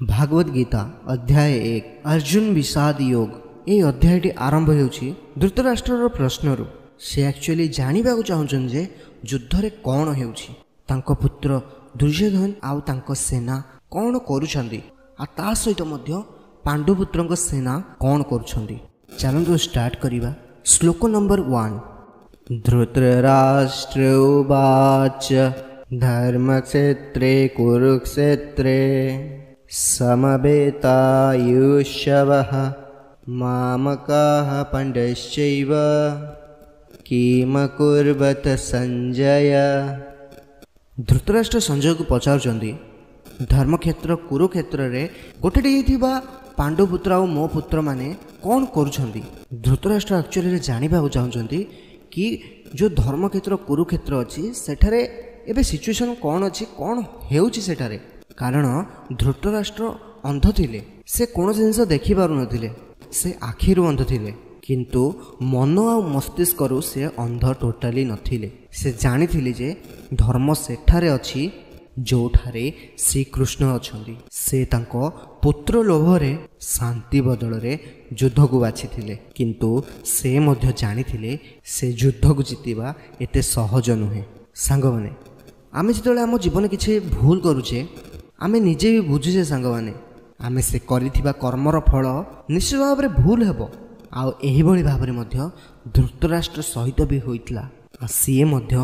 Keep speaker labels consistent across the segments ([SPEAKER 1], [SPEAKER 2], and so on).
[SPEAKER 1] भागवत गीता अध्याय 1 अर्जुन विषाद योग। ये अध्यायटी आरंभ होउछि धृतराष्ट्रर प्रश्नरू। से एक्चुअली जानिबाकु चाहुछन जे युद्धरे कोन हेउछि, तांको पुत्र दुर्योधन आउ तांको सेना कोन करूछंदी आ ता सहित मध्य पांडुपुत्रଙ୍କ सेना कोन करूछंदी। चलंतु स्टार्ट करिबा। श्लोक नंबर 1। धृतराष्ट्र उवाच धर्मक्षेत्रे कुरुक्षेत्रे समवेतायुष्यवः मामकाः पाण्डश्चैव किमकुर्वत संजय। धृतराष्ट्र संजय को पचारुचंदी धर्मक्षेत्र कुरुक्षेत्र रे गोटेटी पांडुपुत्र और मो पुत्र माने कौन करुछंदी। धृतराष्ट्र एक्चुअली जानिबाकु चाहुचंदी कि जो धर्मक्षेत्र कुरुक्षेत्र अच्छी सेठारे एबे सिचुएशन कौन अच्छी कौन हेउची सेठारे। कारण धृतराष्ट्र अंध थिले, से कौन जिनस देखि पारु नथिले, से आखिरु अंध थिले, किंतु मन आ मस्तिष्करु से अंध टोटाली नथिले। से जानिथिले जे धर्म सेठारे अछि जोठारे श्रीकृष्ण अछंदी। से तांको पुत्र लोभरे शांति बदलरे युद्ध को बाछिथिले, किंतु से मध्य जानिथिले से युद्ध को जितिबा एते सहज नुहे। सांग माने आमे जेतले आम जीवन किछि भूल करूचे आमे निजे भी बुझुचे सांग माने आमे से करिथिबा कर्मर फल निश्चित भाव में भूल हेबो। आउ एही भली भाव में मध्य धृतराष्ट्र सहित भी होइतला आ सीए मध्य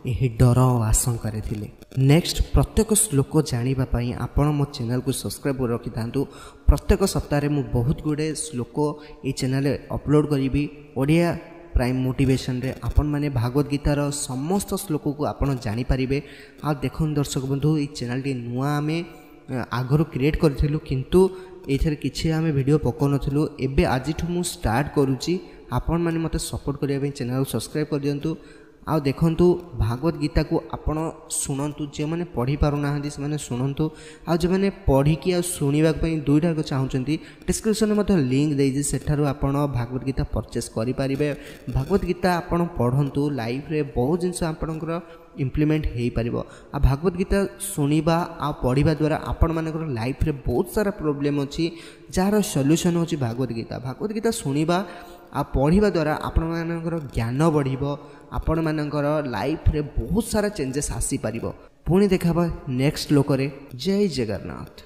[SPEAKER 1] एही डर और आशंका रे थिले। नेक्स्ट प्रत्येक श्लोक जानिबा पई आपण मो चैनल को सब्सक्राइब कर रखि थांतु। प्रत्येक सप्ताह मु बहुत गुडे श्लोक ए चैनल अपलोड करिबी ओडिया प्राइम मोटिवेशन रे। आपण माने भागवत गीतार समस्त श्लोक को आपण जानि परिबे। आ देखन दर्शक बंधु ए चैनल टी नुआ आमे आगरो क्रिएट करथिलु, किंतु एथरे किछि आमे वीडियो पको नथिलु। एबे आजिठु मु स्टार्ट करूची। आपण माने मते सपोर्ट करिया पे चैनल को सब्सक्राइब कर दियंतु। आ देखंतु भागवत गीता को आपण सुनंतु, जे माने पढ़ी पारु नाहंती से माने सुनंतु, आ जे माने पढ़ी कि आ सुनिबा पई दुईटा को चाहुचंती डिस्क्रिप्शन में मते लिंक देइजी, सेठारु आपण भागवत गीता परचेस करि पारिबे। भागवत गीता आपण पढ़ंतु, लाइफ रे बहुत जिंस आपणकर इम्प्लीमेंट हो पारिबो। आ भागवत गीता सुनिबा आ पढ़िबा द्वारा आपण मानकर लाइफ रे बहुत सारा प्रॉब्लम अछि जार सॉल्यूशन अछि भागवत गीता। भागवत गीता सुनिबा आ पढ़िबा द्वारा आपण मानकर ज्ञान बढ़िबो, आपण मानकर लाइफ रे बहुत सारा चेंजेस आसी पारिबो। पुणी देखाबा नेक्स्ट श्लोक रे। जय जगन्नाथ।